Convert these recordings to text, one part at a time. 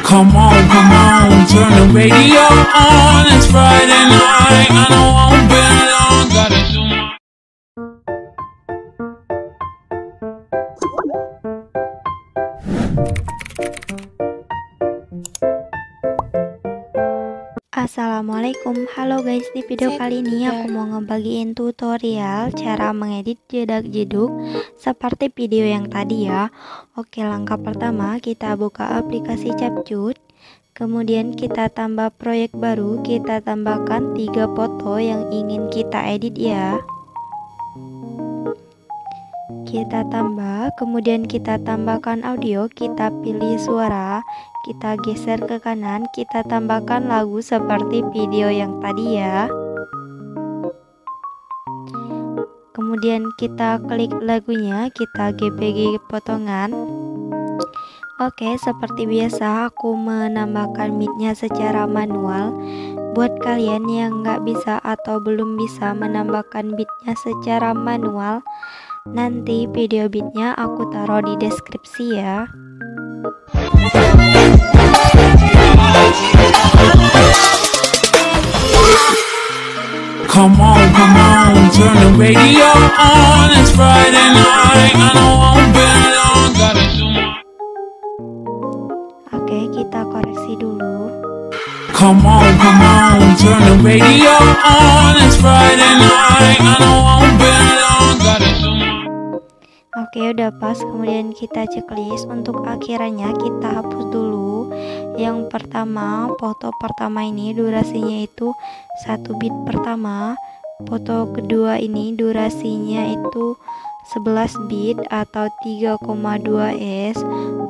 Come on, turn the radio on. It's Friday night, and I won't be long. Gotta do my Assalamualaikum, halo guys. Di video kali ini aku mau ngebagiin tutorial cara mengedit jedak-jeduk seperti video yang tadi ya. Oke, langkah pertama kita buka aplikasi Capcut, kemudian kita tambah proyek baru, kita tambahkan 3 foto yang ingin kita edit ya. Kita tambah, kemudian kita tambahkan audio, kita pilih suara, kita geser ke kanan, kita tambahkan lagu seperti video yang tadi ya. Kemudian kita klik lagunya, kita GPG potongan. Oke, seperti biasa aku menambahkan beatnya secara manual. Buat kalian yang nggak bisa atau belum bisa menambahkan beatnya secara manual, nanti video beatnya aku taruh di deskripsi ya. Come on, turn the radio on. It's Friday night, and I won't be long. Gotta do my Oke, kita koreksi dulu. Come on, turn the radio on. It's Friday night, and I won't be long. Gotta do my Oke, udah pas. Kemudian kita checklist. Untuk akhirannya kita hapus dulu. Yang pertama, foto pertama ini durasinya itu 1 bit pertama. Foto kedua ini durasinya itu 11 bit atau 3,2s.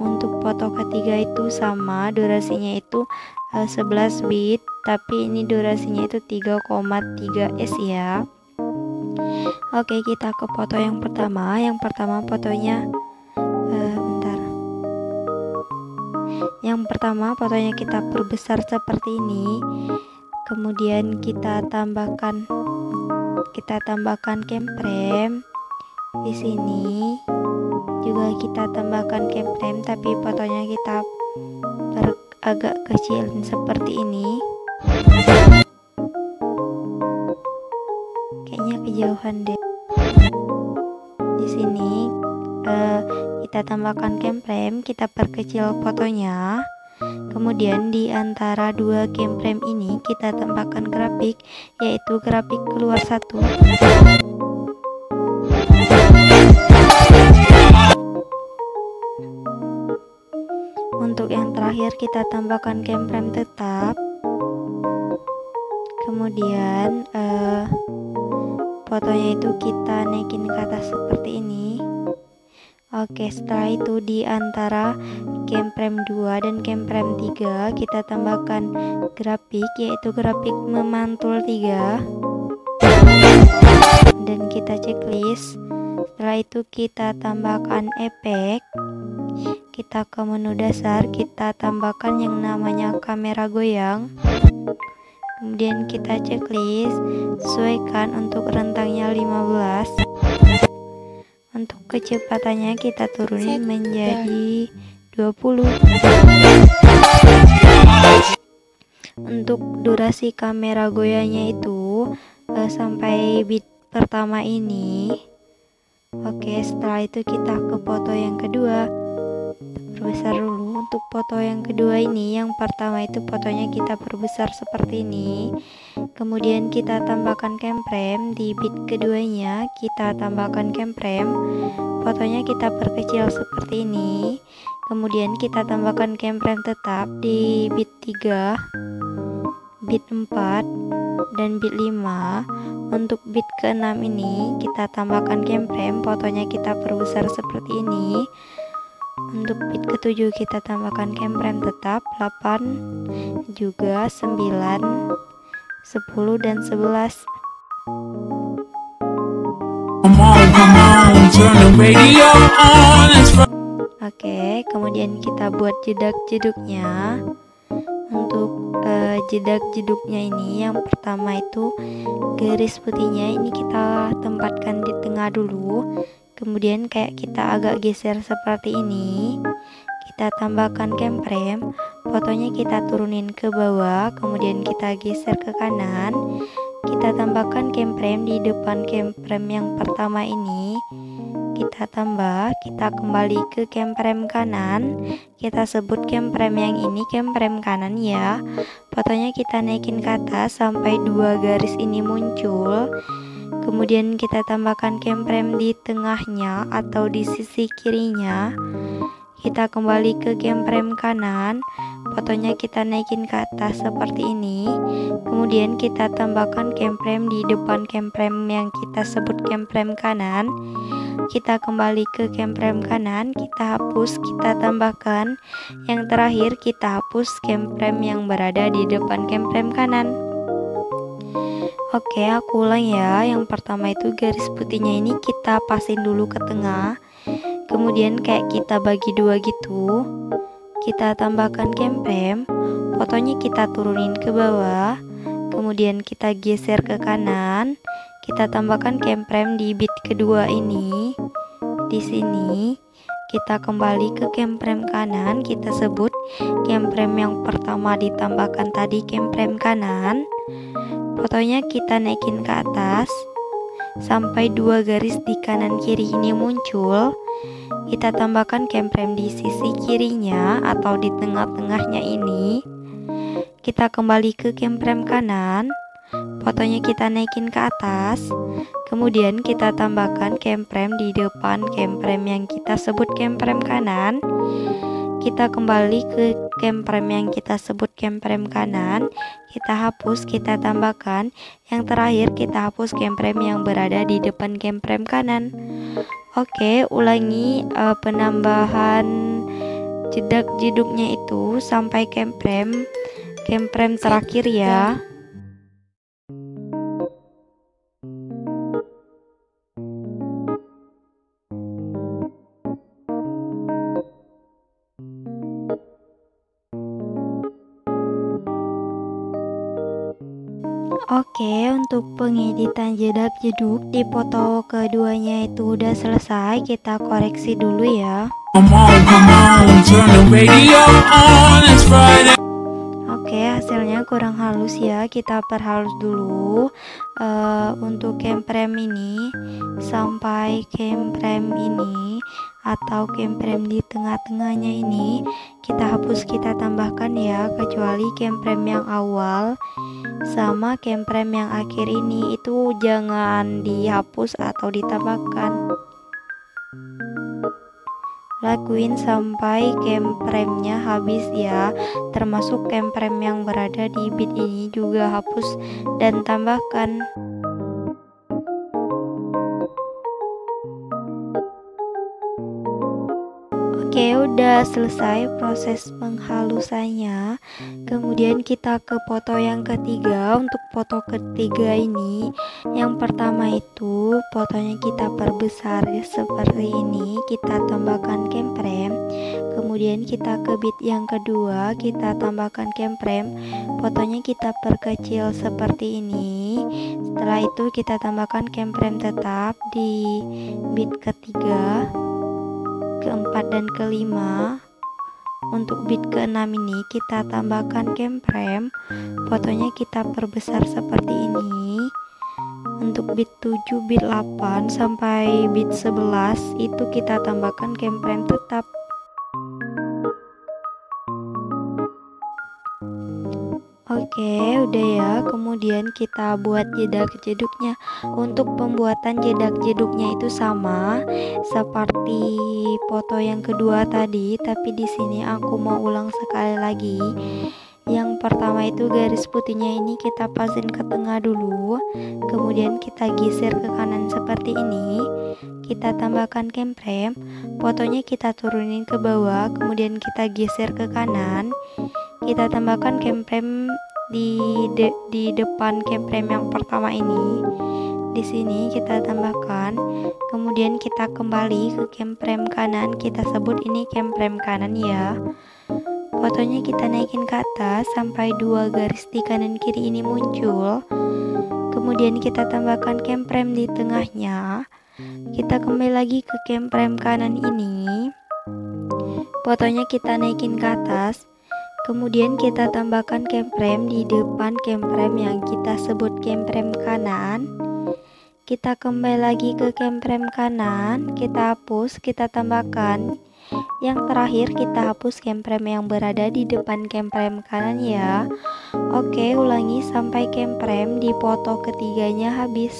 Untuk foto ketiga itu sama, durasinya itu 11 bit, tapi ini durasinya itu 3,3s ya. Oke, kita ke foto yang pertama. Yang pertama fotonya Yang pertama fotonya kita perbesar seperti ini. Kemudian kita tambahkan keyframe. Di sini juga kita tambahkan keyframe, tapi fotonya kita agak kecilin seperti ini. Kayaknya kejauhan deh. Di sini kita tambahkan keyframe, kita perkecil fotonya. Kemudian di antara 2 keyframe ini kita tambahkan grafik, yaitu grafik keluar 1. Untuk yang terakhir kita tambahkan keyframe tetap. Kemudian fotonya itu kita naikin ke atas seperti ini. Oke, setelah itu di antara keyframe 2 dan keyframe 3 kita tambahkan grafik, yaitu grafik memantul 3, dan kita checklist. Setelah itu kita tambahkan efek. Kita ke menu dasar, kita tambahkan yang namanya kamera goyang. Kemudian kita checklist, sesuaikan untuk rentangnya 15. Untuk kecepatannya kita turunin menjadi 20. Untuk durasi kamera goyangnya itu sampai bit pertama ini. Oke, setelah itu kita ke foto yang kedua. Perbesar dulu. Untuk foto yang kedua ini, yang pertama itu fotonya kita perbesar seperti ini. Kemudian kita tambahkan keyframe. Di bit keduanya kita tambahkan keyframe, fotonya kita perkecil seperti ini. Kemudian kita tambahkan keyframe tetap di bit 3, bit 4, dan bit 5. Untuk bit ke-6 ini kita tambahkan keyframe, fotonya kita perbesar seperti ini. Untuk bit ke-7 kita tambahkan keyframe tetap 8, juga 9, 10, dan 11. Oke, kemudian kita buat jedak-jeduknya. Untuk jedak jeduknya ini. Yang pertama itu garis putihnya ini kita tempatkan di tengah dulu, kemudian kayak kita agak geser seperti ini. Kita tambahkan kemprem, fotonya kita turunin ke bawah, kemudian kita geser ke kanan. Kita tambahkan kemprem di depan kemprem yang pertama ini. Kita tambah, kita kembali ke kemprem kanan. Kita sebut kemprem yang ini kemprem kanan ya. Fotonya kita naikin ke atas sampai 2 garis ini muncul. Kemudian kita tambahkan kemprem di tengahnya atau di sisi kirinya. Kita kembali ke kemprem kanan, fotonya kita naikin ke atas seperti ini. Kemudian kita tambahkan kemprem di depan kemprem yang kita sebut kemprem kanan. Kita kembali ke kemprem kanan, kita hapus, kita tambahkan. Yang terakhir kita hapus kemprem yang berada di depan kemprem kanan. Oke, aku ulang ya. Yang pertama itu garis putihnya ini kita pasin dulu ke tengah. Kemudian kayak kita bagi 2 gitu. Kita tambahkan kemprem, fotonya kita turunin ke bawah. Kemudian kita geser ke kanan. Kita tambahkan kemprem di bit kedua ini. Di sini kita kembali ke kemprem kanan, kita sebut kemprem yang pertama ditambahkan tadi kemprem kanan. Fotonya kita naikin ke atas sampai 2 garis di kanan kiri ini muncul. Kita tambahkan kemprem di sisi kirinya atau di tengah-tengahnya ini. Kita kembali ke kemprem kanan, fotonya kita naikin ke atas. Kemudian kita tambahkan kemprem di depan kemprem yang kita sebut kemprem kanan. Kita kembali ke kemprem yang kita sebut kemprem kanan. Kita hapus, kita tambahkan. Yang terakhir kita hapus kemprem yang berada di depan kemprem kanan. Oke, ulangi penambahan jedak jeduknya itu sampai kemprem terakhir ya. Oke, untuk pengeditan jedak jeduk di foto keduanya itu udah selesai. Kita koreksi dulu ya. Come on, turn the radio on, it's Friday. Oke, hasilnya kurang halus ya. Kita perhalus dulu. Untuk kemprem ini sampai kemprem ini atau kemprem di tengah-tengahnya ini kita hapus, kita tambahkan ya, kecuali kemprem yang awal sama kemprem yang akhir ini itu jangan dihapus atau ditambahkan. Lakuin sampai kempremnya habis ya, termasuk kemprem yang berada di bit ini juga hapus dan tambahkan. Oke, udah selesai proses penghalusannya. Kemudian kita ke foto yang ketiga. Untuk foto ketiga ini, yang pertama itu fotonya kita perbesar seperti ini. Kita tambahkan kemprem. Kemudian kita ke bit yang kedua, kita tambahkan kemprem. Fotonya kita perkecil seperti ini. Setelah itu kita tambahkan kemprem tetap di bit ketiga, keempat dan kelima. Untuk bit keenam ini kita tambahkan kemprem, fotonya kita perbesar seperti ini. Untuk bit 7, bit 8 sampai bit 11 itu kita tambahkan kemprem tetap. Oke, udah ya. Kemudian kita buat jedak jeduknya. Untuk pembuatan jedak jeduknya itu sama seperti foto yang kedua tadi, tapi di sini aku mau ulang sekali lagi. Yang pertama itu garis putihnya ini kita pasin ke tengah dulu, kemudian kita geser ke kanan seperti ini. Kita tambahkan kemprem, fotonya kita turunin ke bawah, kemudian kita geser ke kanan. Kita tambahkan kemprem di depan kemprem yang pertama ini. Di sini kita tambahkan, kemudian kita kembali ke kemprem kanan, kita sebut ini kemprem kanan ya. fotonya kita naikin ke atas sampai 2 garis di kanan kiri ini muncul. Kemudian kita tambahkan keyframe di tengahnya. Kita kembali lagi ke keyframe kanan ini. Fotonya kita naikin ke atas. Kemudian kita tambahkan keyframe di depan keyframe yang kita sebut keyframe kanan. Kita kembali lagi ke keyframe kanan, kita hapus, kita tambahkan. Yang terakhir kita hapus keyframe yang berada di depan keyframe kanan ya. Oke, ulangi sampai keyframe di foto ketiganya habis.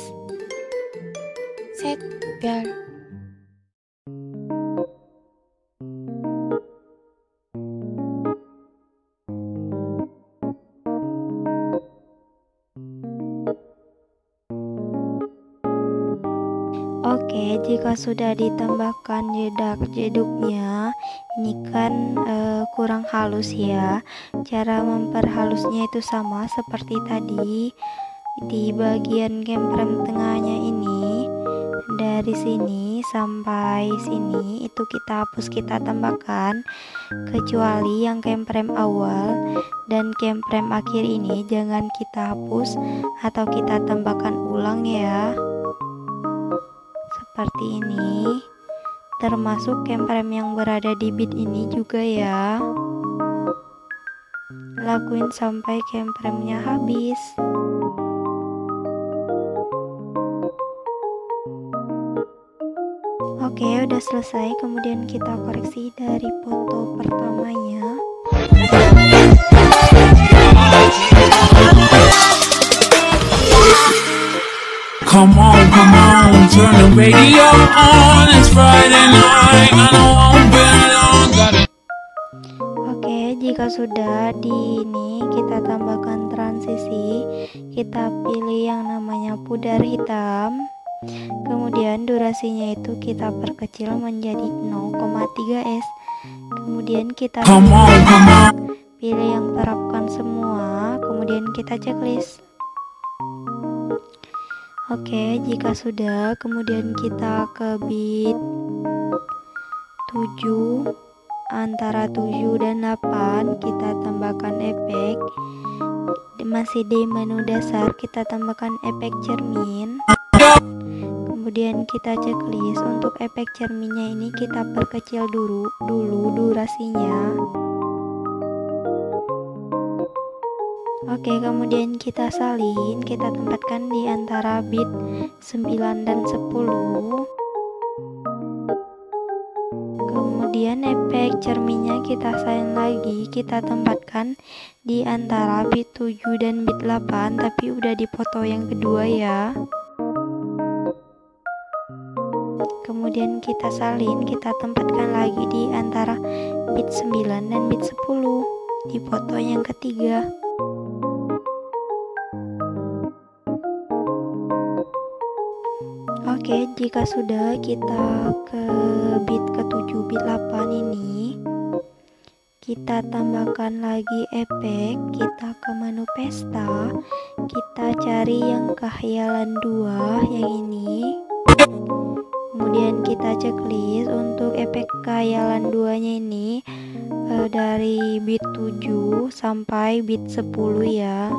Set, girl. Oke, jika sudah ditambahkan jedak-jeduknya, ini kan kurang halus ya. Cara memperhalusnya itu sama seperti tadi. Di bagian keyframe tengahnya ini, dari sini sampai sini itu kita hapus, kita tambahkan, kecuali yang keyframe awal dan keyframe akhir ini jangan kita hapus atau kita tambahkan ulang ya. Seperti ini, termasuk keyframe yang berada di bit ini juga ya. Lakuin sampai keyframe-nya habis. Oke, udah selesai. Kemudian kita koreksi dari foto pertamanya. Come on, turn the radio on. It's Friday night, and I won't be long. Oke, jika sudah di ini kita tambahkan transisi, kita pilih yang namanya pudar hitam. Kemudian durasinya itu kita perkecil menjadi 0,3 s. Kemudian kita pilih yang terapkan semua. Kemudian kita checklist. Oke, jika sudah, kemudian kita ke bit 7, antara 7 dan 8 kita tambahkan efek. Masih di menu dasar kita tambahkan efek cermin. Kemudian kita checklist. Untuk efek cerminnya ini kita perkecil dulu durasinya. Oke, kemudian kita salin, kita tempatkan di antara bit 9 dan 10. Kemudian efek cerminnya kita salin lagi, kita tempatkan di antara bit 7 dan bit 8, tapi udah di foto yang kedua ya. Kemudian kita salin, kita tempatkan lagi di antara bit 9 dan bit 10 di foto yang ketiga. Oke, jika sudah, kita ke bit ke-7, bit 8 ini. Kita tambahkan lagi efek, kita ke menu pesta, kita cari yang kehayalan 2 yang ini. Kemudian kita checklist. Untuk efek kehayalan 2-nya ini dari bit 7 sampai bit 10 ya.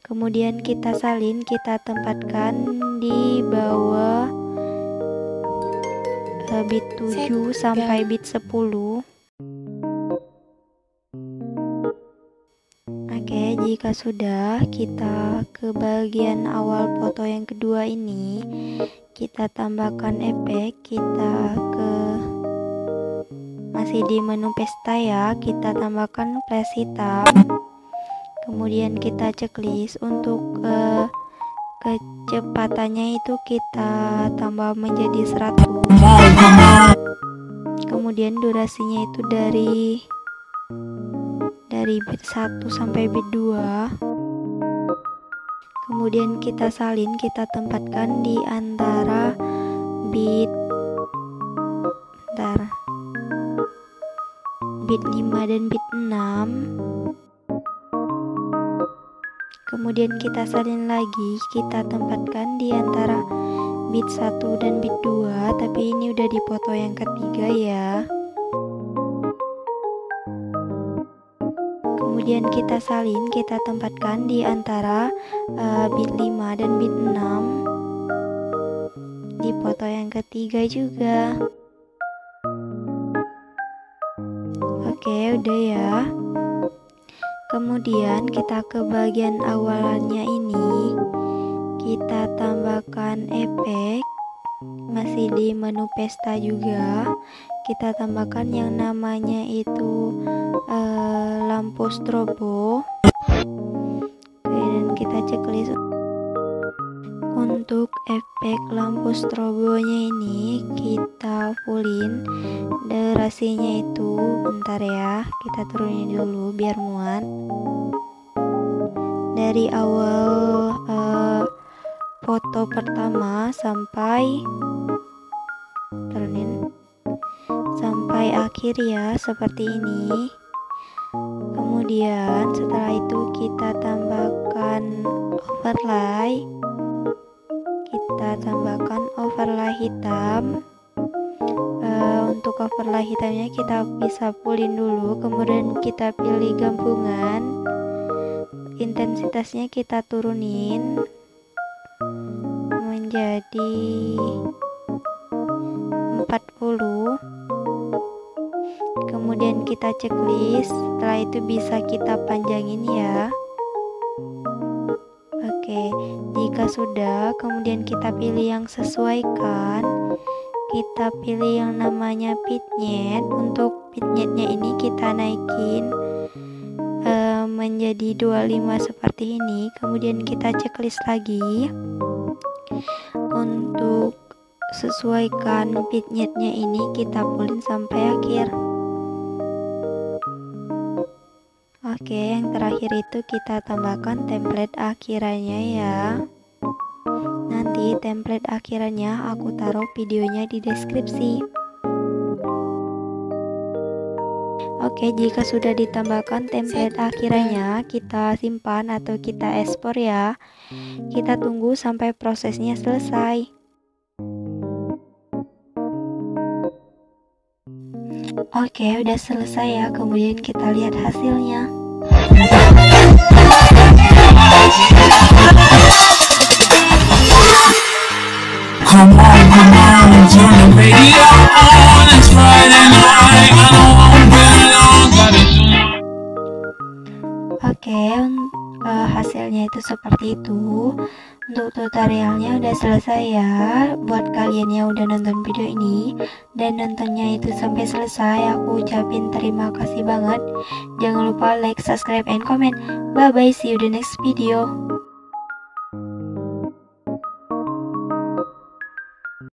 Kemudian kita salin, kita tempatkan di bawah bit 7 sampai bit 10. Oke, jika sudah, kita ke bagian awal foto yang kedua ini. Kita tambahkan efek, kita ke masih di menu pesta ya, kita tambahkan flash hitam. Kemudian kita checklist. Untuk kecepatannya itu kita tambah menjadi 100. Kemudian durasinya itu dari bit 1 sampai bit 2. Kemudian kita salin, kita tempatkan di antara bit 5 dan bit 6. Kemudian kita salin lagi, kita tempatkan di antara bit 1 dan bit 2, tapi ini udah di foto yang ketiga ya. kemudian kita salin, kita tempatkan di antara bit 5 dan bit 6 di foto yang ketiga juga. Oke, udah ya. Kemudian kita ke bagian awalannya ini, kita tambahkan efek, masih di menu pesta juga. Kita tambahkan yang namanya itu lampu strobo. Oke, dan kita checklist. Untuk efek lampu strobonya ini kita fullin durasinya itu, bentar ya, kita turunin dulu biar muat. Dari awal foto pertama sampai turunin sampai akhir ya, seperti ini. Kemudian setelah itu kita tambahkan overlay. Kita tambahkan overlay hitam. Untuk overlay hitamnya kita bisa fullin dulu, kemudian kita pilih gabungan, intensitasnya kita turunin menjadi 40. Kemudian kita checklist, setelah itu bisa kita panjangin ya. Oke, jika sudah, kemudian kita pilih yang sesuaikan. Kita pilih yang namanya vignette. Untuk vignette-nya ini kita naikin menjadi 25 seperti ini. Kemudian kita checklist lagi. Untuk sesuaikan vignette-nya ini kita fullin sampai akhir. Oke, yang terakhir itu kita tambahkan template akhirannya ya. Nanti template akhirannya aku taruh videonya di deskripsi. Oke, jika sudah ditambahkan template akhirannya, kita simpan atau kita ekspor ya. Kita tunggu sampai prosesnya selesai. Oke, udah selesai ya. Kemudian kita lihat hasilnya. Come on, turn the radio on. It's Friday night, I know I'm been long, got it. Oke, hasilnya itu seperti itu. Untuk tutorialnya udah selesai ya. Buat kalian yang udah nonton video ini dan nontonnya itu sampai selesai, aku ucapin terima kasih banget. Jangan lupa like, subscribe, and comment. Bye bye, see you the next video.